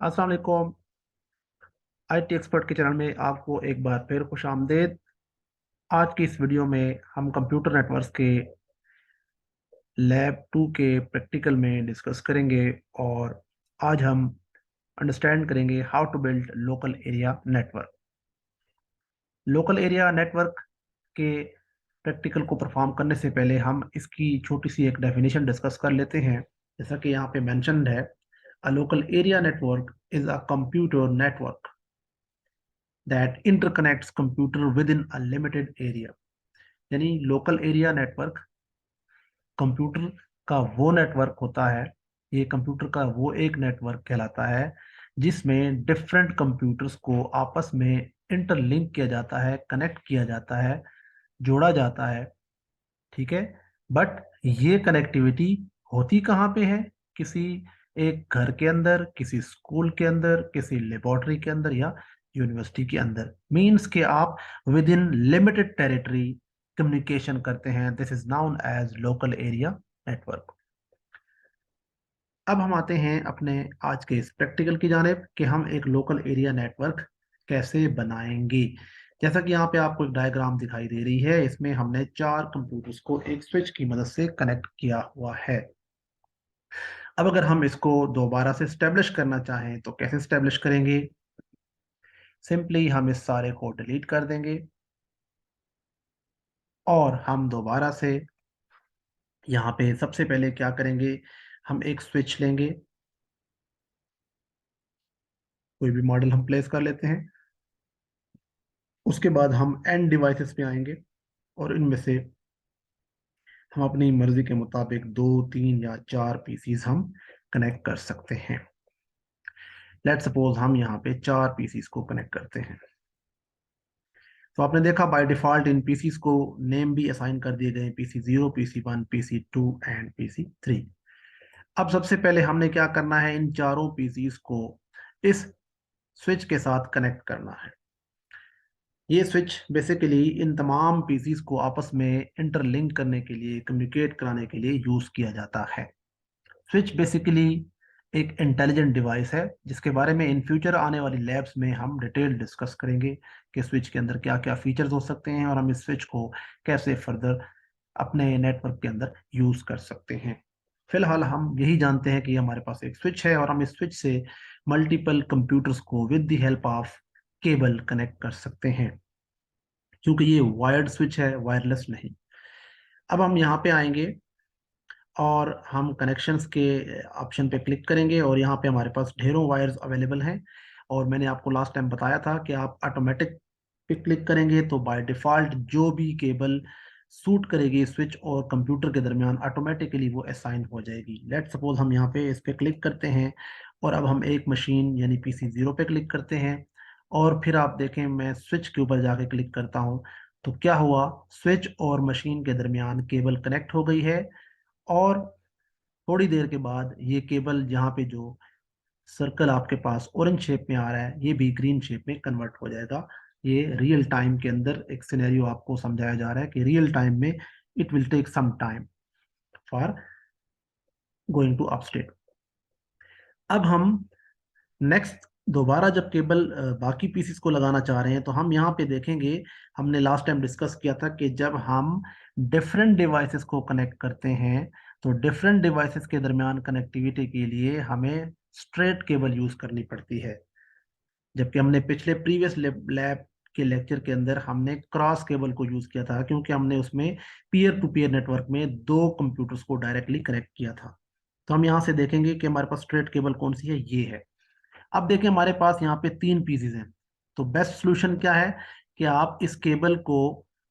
अस्सलाम वालेकुम। IT expert के चैनल में आपको एक बार फिर खुश आमदेद। आज की इस वीडियो में हम कंप्यूटर नेटवर्क्स के लैब 2 के प्रैक्टिकल में डिस्कस करेंगे और आज हम अंडरस्टैंड करेंगे how to build local area network. Local area network के प्रैक्टिकल को परफॉर्म करने से पहले हम इसकी छोटी सी एक डेफिनेशन डिस्कस कर लेते हैं। जैसा कि यहाँ पे मेंशन्ड है, a local area network is a computer network that interconnects computer within a limited area। यानी लोकल एरिया नेटवर्क कंप्यूटर का वो नेटवर्क होता है, ये कंप्यूटर का वो एक नेटवर्क कहलाता है जिसमें डिफरेंट कंप्यूटर्स को आपस में इंटरलिंक किया जाता है, कनेक्ट किया जाता है, जोड़ा जाता है। ठीक है। बट ये कनेक्टिविटी होती कहाँ पे है? किसी एक घर के अंदर, किसी स्कूल के अंदर, किसी लेबोरेटरी के अंदर या यूनिवर्सिटी के अंदर। मीन्स कि आप within limited territory communication करते हैं। This is known as local area network. अब हम आते हैं अपने आज के इस प्रैक्टिकल की जानिब कि हम एक लोकल एरिया नेटवर्क कैसे बनाएंगे। जैसा कि यहाँ पे आपको एक डायग्राम दिखाई दे रही है, इसमें हमने 4 कंप्यूटर्स को एक स्विच की मदद से कनेक्ट किया हुआ है। अब अगर हम इसको दोबारा से स्टेब्लिश करना चाहें तो कैसे स्टेब्लिश करेंगे? सिंपली हम इस सारे को डिलीट कर देंगे और हम दोबारा से यहाँ पे सबसे पहले क्या करेंगे, हम एक स्विच लेंगे, कोई भी मॉडल हम प्लेस कर लेते हैं। उसके बाद हम एंड डिवाइसेस पे आएंगे और इनमें से हम अपनी मर्जी के मुताबिक 2, 3 या 4 पीसीज हम कनेक्ट कर सकते हैं। लेट सपोज हम यहाँ पे 4 पीसीज को कनेक्ट करते हैं। तो आपने देखा बाय डिफॉल्ट इन पीसीज को नेम भी असाइन कर दिए गए, PC0, PC1, PC2 and PC3। अब सबसे पहले हमने क्या करना है, इन चारों पीसीज को इस स्विच के साथ कनेक्ट करना है। ये स्विच बेसिकली इन तमाम पीसीज को आपस में इंटरलिंक करने के लिए, कम्युनिकेट कराने के लिए यूज किया जाता है। स्विच बेसिकली एक इंटेलिजेंट डिवाइस है जिसके बारे में इन फ्यूचर आने वाली लैब्स में हम डिटेल डिस्कस करेंगे कि स्विच के अंदर क्या क्या फीचर्स हो सकते हैं और हम इस स्विच को कैसे फर्दर अपने नेटवर्क के अंदर यूज कर सकते हैं। फिलहाल हम यही जानते हैं कि हमारे पास एक स्विच है और हम इस स्विच से मल्टीपल कंप्यूटर्स को with the help of cable connect कर सकते हैं, क्योंकि ये वायर्ड स्विच है, वायरलेस नहीं। अब हम यहाँ पे आएंगे और हम कनेक्शंस के ऑप्शन पे क्लिक करेंगे और यहाँ पे हमारे पास ढेरों वायर्स अवेलेबल हैं। और मैंने आपको लास्ट टाइम बताया था कि आप ऑटोमेटिक पे क्लिक करेंगे तो बाय डिफॉल्ट जो भी केबल सूट करेगी स्विच और कंप्यूटर के दरमियान ऑटोमेटिकली वो असाइन हो जाएगी। लेट सपोज हम यहाँ पे इस पे क्लिक करते हैं और अब हम एक मशीन यानी PC0 पे क्लिक करते हैं और फिर आप देखें मैं स्विच के ऊपर जाके क्लिक करता हूँ तो क्या हुआ, स्विच और मशीन के दरमियान केबल कनेक्ट हो गई है और थोड़ी देर के बाद ये केबल जहाँ पे जो सर्कल आपके पास ऑरेंज शेप में आ रहा है ये भी ग्रीन शेप में कन्वर्ट हो जाएगा। ये रियल टाइम के अंदर एक सिनेरियो आपको समझाया जा रहा है कि रियल टाइम में it will take some time for going to upstate. अब हम नेक्स्ट दोबारा जब केबल बाकी पीसीस को लगाना चाह रहे हैं तो हम यहाँ पे देखेंगे, हमने लास्ट टाइम डिस्कस किया था कि जब हम डिफरेंट डिवाइसेस को कनेक्ट करते हैं तो डिफरेंट डिवाइसेस के दरमियान कनेक्टिविटी के लिए हमें स्ट्रेट केबल यूज करनी पड़ती है, जबकि हमने पिछले प्रीवियस लैब के लेक्चर के अंदर हमने क्रॉस केबल को यूज किया था क्योंकि हमने उसमें पीयर टू पीयर नेटवर्क में 2 कंप्यूटर्स को डायरेक्टली कनेक्ट किया था। तो हम यहाँ से देखेंगे कि हमारे पास स्ट्रेट केबल कौन सी है, ये है। अब देखिए हमारे पास यहाँ पे 3 पीसीज हैं, तो बेस्ट सॉल्यूशन क्या है कि आप इस केबल को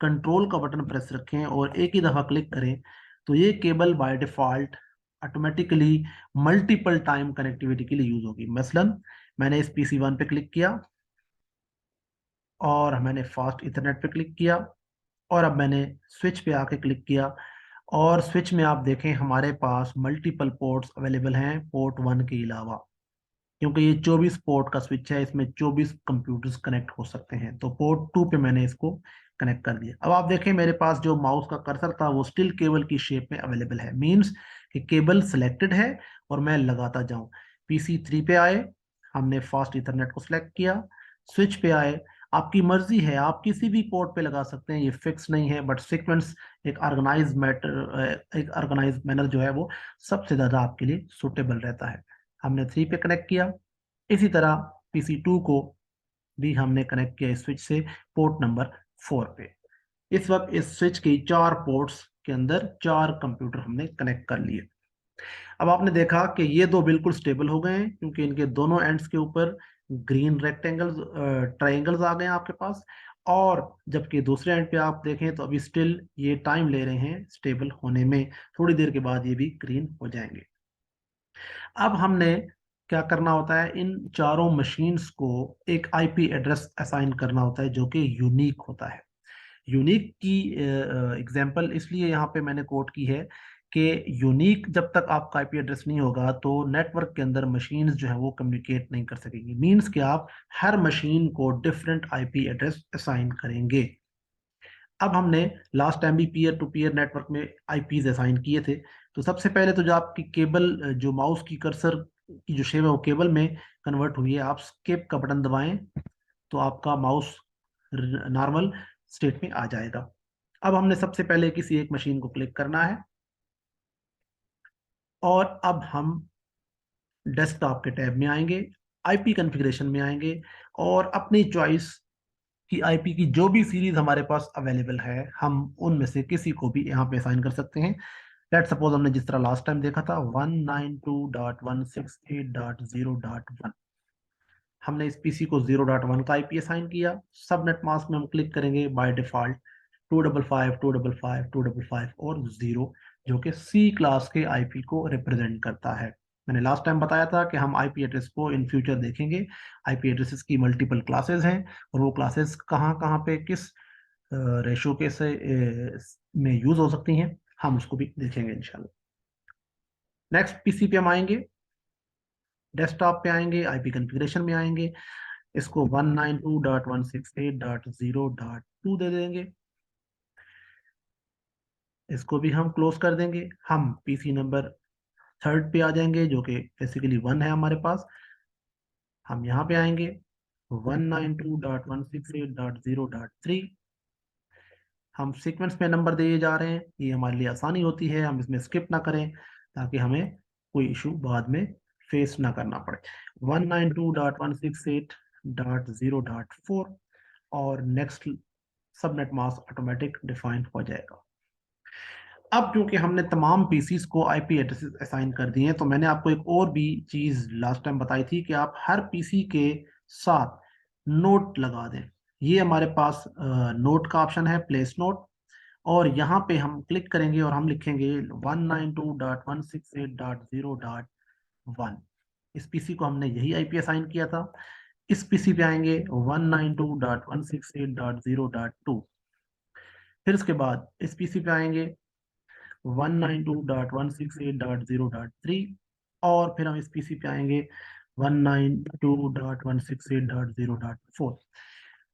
कंट्रोल का बटन प्रेस रखें और एक ही दफा क्लिक करें तो ये cable by default automatically multiple time connectivity के लिए यूज होगी। मसलन मैंने इस PC1 पे क्लिक किया और मैंने फास्ट इथरनेट पे क्लिक किया और अब मैंने स्विच पे आके क्लिक किया और स्विच में आप देखें हमारे पास मल्टीपल पोर्ट्स अवेलेबल हैं पोर्ट 1 के अलावा, क्योंकि ये 24 पोर्ट का स्विच है, इसमें 24 कंप्यूटर्स कनेक्ट हो सकते हैं। तो पोर्ट 2 पे मैंने इसको कनेक्ट कर दिया। अब आप देखें मेरे पास जो माउस का कर्सर था वो स्टिल केबल की शेप में अवेलेबल है, मींस कि केबल सिलेक्टेड है और मैं लगाता जाऊं। PC3 पे आए, हमने फास्ट इथरनेट को सिलेक्ट किया, स्विच पे आए। आपकी मर्जी है, आप किसी भी पोर्ट पे लगा सकते हैं, ये फिक्स नहीं है, बट सीक्वेंस एक ऑर्गेनाइज मैनर जो है वो सबसे ज्यादा आपके लिए सुटेबल रहता है। हमने 3 पे कनेक्ट किया। इसी तरह PC2 को भी हमने कनेक्ट किया इस स्विच से पोर्ट नंबर 4 पे। इस वक्त इस स्विच की 4 पोर्ट्स के अंदर 4 कंप्यूटर हमने कनेक्ट कर लिए। अब आपने देखा कि ये दो बिल्कुल स्टेबल हो गए हैं, क्योंकि इनके दोनों एंड्स के ऊपर ग्रीन रेक्टेंगल्स ट्राइंगल्स आ गए हैं आपके पास। और जबकि दूसरे एंड पे आप देखें तो अभी स्टिल ये टाइम ले रहे हैं स्टेबल होने में, थोड़ी देर के बाद ये भी ग्रीन हो जाएंगे। अब हमने क्या करना होता है, इन चारों मशीन्स को एक आईपी एड्रेस असाइन करना होता है जो कि यूनिक होता है। यूनिक की एग्जांपल इसलिए यहाँ पे मैंने कोट की है कि यूनिक जब तक आपका आईपी एड्रेस नहीं होगा तो नेटवर्क के अंदर मशीन्स जो है वो कम्युनिकेट नहीं कर सकेंगी। मींस कि आप हर मशीन को डिफरेंट आईपी एड्रेस असाइन करेंगे। अब हमने लास्ट टाइम भी पीयर टू पीयर नेटवर्क में आईपीज असाइन किए थे। तो सबसे पहले तो जो आपकी केबल, जो माउस की कर्सर की जो शेप है वो केबल में कन्वर्ट हुई है, आप स्केप का बटन दबाएं तो आपका माउस नॉर्मल स्टेट में आ जाएगा। अब हमने सबसे पहले किसी एक मशीन को क्लिक करना है और अब हम डेस्कटॉप के टैब में आएंगे, आईपी कॉन्फ़िगरेशन में आएंगे और अपनी चॉइस कि आईपी की जो भी सीरीज हमारे पास अवेलेबल है हम उनमें से किसी को भी यहाँ पे असाइन कर सकते हैं। लेट सपोज हमने जिस तरह लास्ट टाइम देखा था 192.168.0.1, हमने इस पीसी को 0.1 का आईपी असाइन किया। सबनेट मास्क में हम क्लिक करेंगे, बाय डिफॉल्ट 255 255 255 और 0, जो कि सी क्लास के आईपी को रिप्रेजेंट करता है। मैंने लास्ट टाइम बताया था कि हम आईपी एड्रेस को इन फ्यूचर देखेंगे। आईपी एड्रेसेस की मल्टीपल क्लासेस हैं और वो क्लासेस कहाँ कहाँ पे किस रेशो के से में यूज हो सकती हैं, हम उसको भी देखेंगे इंशाल्लाह। नेक्स्ट पीसी पे हम आएंगे, डेस्कटॉप पे आएंगे, आईपी कॉन्फ़िगरेशन में आएंगे, इसको 192.168.0.2 दे देंगे। इसको भी हम क्लोज कर देंगे। हम पीसी नंबर 3 पे आ जाएंगे जो कि बेसिकली 1 है हमारे पास। हम यहाँ पे आएंगे 192.168.0.3। हम सीक्वेंस में नंबर दिए जा रहे हैं, ये हमारे लिए आसानी होती है, हम इसमें स्किप ना करें ताकि हमें कोई इशू बाद में फेस ना करना पड़े। 192.168.0.4 और next subnet mask automatic define हो जाएगा। अब क्योंकि हमने तमाम पीसीस को आईपी एड्रेसेस असाइन कर दिए हैं, तो मैंने आपको एक और भी चीज लास्ट टाइम बताई थी कि आप हर पीसी के साथ नोट लगा दें। ये हमारे पास नोट का ऑप्शन है, प्लेस नोट, और यहाँ पे हम क्लिक करेंगे और हम लिखेंगे 192.168.0.1। इस पीसी को हमने यही आईपी असाइन किया था। इस पीसी पे आएंगे 192.168.0.2। फिर उसके बाद इस पीसी पे आएंगे 192.168.0.3 और फिर हम इस पीसी पे आएंगे 192.168.0.4।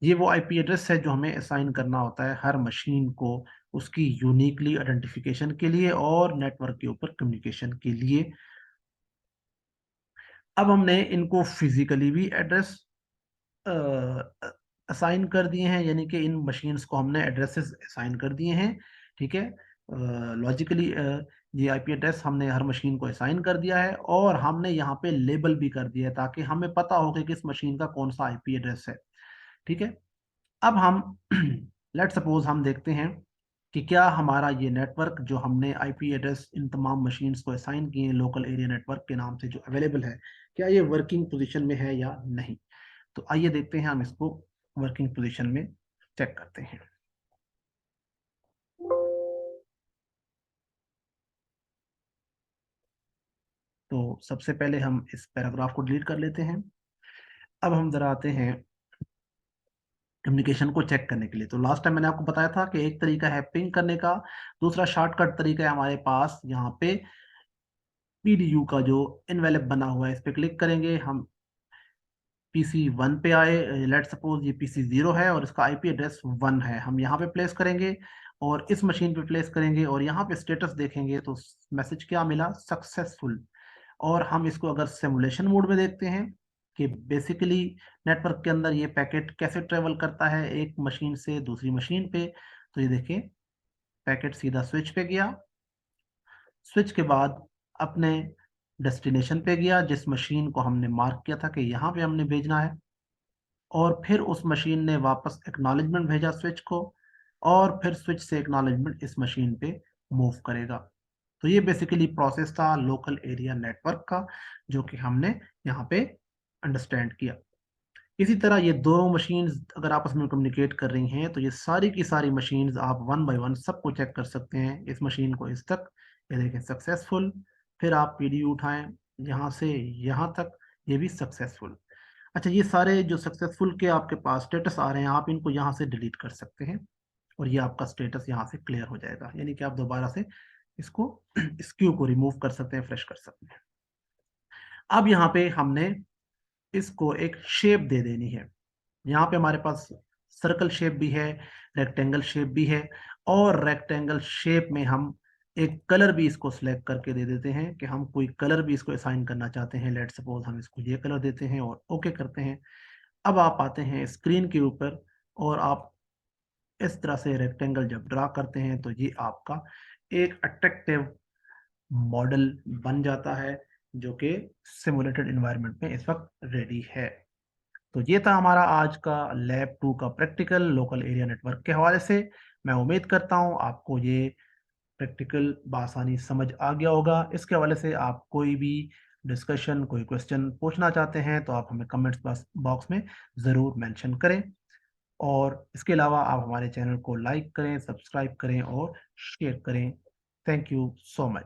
ये वो आईपी एड्रेस है जो हमें असाइन करना होता है हर मशीन को, उसकी यूनिकली आइडेंटिफिकेशन के लिए और नेटवर्क के ऊपर कम्युनिकेशन के लिए। अब हमने इनको फिजिकली भी एड्रेस असाइन कर दिए हैं, यानी कि इन मशीन्स को हमने एड्रेसेस असाइन कर दिए हैं। ठीक है, लॉजिकली ये आईपी एड्रेस हमने हर मशीन को असाइन कर दिया है और हमने यहाँ पे लेबल भी कर दिया है ताकि हमें पता हो कि किस मशीन का कौन सा आईपी एड्रेस है। ठीक है, अब हम लेट सपोज हम देखते हैं कि क्या हमारा ये नेटवर्क जो हमने आईपी एड्रेस इन तमाम मशीन्स को असाइन किए हैं लोकल एरिया नेटवर्क के नाम से जो अवेलेबल है, क्या ये वर्किंग पोजीशन में है या नहीं। तो आइए देखते हैं, हम इसको वर्किंग पोजीशन में चेक करते हैं। तो सबसे पहले हम इस पैराग्राफ को डिलीट कर लेते हैं। अब हम जरा आते हैं कम्युनिकेशन को चेक करने के लिए। तो लास्ट टाइम मैंने आपको बताया था कि एक तरीका है पिंग करने का, दूसरा शॉर्टकट तरीका है हमारे पास यहाँ पे पीडीयू का जो इनवेलप बना हुआ है, इस पे क्लिक करेंगे। हम PC1 पे आए, लेट सपोज ये PC0 है और इसका आईपी एड्रेस 1 है, हम यहाँ पे प्लेस करेंगे और इस मशीन पे प्लेस करेंगे और यहाँ पे स्टेटस देखेंगे तो मैसेज क्या मिला, सक्सेसफुल। और हम इसको अगर सिमुलेशन मोड में देखते हैं कि बेसिकली नेटवर्क के अंदर ये पैकेट कैसे ट्रेवल करता है एक मशीन से दूसरी मशीन पे। तो ये देखिए, पैकेट सीधा स्विच पे गया, स्विच के बाद अपने डेस्टिनेशन पे गया जिस मशीन को हमने मार्क किया था कि यहाँ पे हमने भेजना है, और फिर उस मशीन ने वापस एक्नॉलेजमेंट भेजा स्विच को, और फिर स्विच से एक्नॉलेजमेंट इस मशीन पे मूव करेगा। तो ये बेसिकली प्रोसेस था लोकल एरिया नेटवर्क का, जो कि हमने यहाँ पे अंडरस्टैंड किया। इसी तरह ये दो मशीन्स अगर आपस में कम्युनिकेट कर रही हैं तो ये सारी की सारी मशीन्स आप वन बाय वन सबको चेक कर सकते हैं, इस मशीन को इस तक, ये देखें सक्सेसफुल, फिर आप पीडीयू उठाएं यहाँ से यहाँ तक, ये भी सक्सेसफुल। अच्छा, ये सारे जो सक्सेसफुल के आपके पास स्टेटस आ रहे हैं, आप इनको यहाँ से डिलीट कर सकते हैं और ये आपका स्टेटस यहाँ से क्लियर हो जाएगा, यानी कि आप दोबारा से इसको इस क्यू को रिमूव कर सकते हैं, फ्रेश कर सकते हैं। अब यहाँ पे हमने इसको एक शेप दे देनी है। यहाँ पे हमारे पास सर्कल शेप भी है, रेक्टेंगल शेप भी है, और रेक्टेंगल शेप में हम एक कलर भी इसको सिलेक्ट करके दे देते हैं कि हम कोई कलर भी इसको असाइन करना चाहते हैं। लेट सपोज हम इसको ये कलर देते हैं और ओके करते हैं। अब आप आते हैं स्क्रीन के ऊपर और आप इस तरह से रेक्टेंगल जब ड्रा करते हैं तो ये आपका एक अट्रैक्टिव मॉडल बन जाता है, जो कि सिमुलेटेड इन्वायरमेंट में इस वक्त रेडी है। तो ये था हमारा आज का लैब 2 का प्रैक्टिकल लोकल एरिया नेटवर्क के हवाले से। मैं उम्मीद करता हूँ आपको ये प्रैक्टिकल बआसानी समझ आ गया होगा। इसके हवाले से आप कोई भी डिस्कशन, कोई क्वेश्चन पूछना चाहते हैं तो आप हमें कमेंट्स बॉक्स में ज़रूर मेंशन करें, और इसके अलावा आप हमारे चैनल को लाइक करें, सब्सक्राइब करें और शेयर करें। Thank you so much.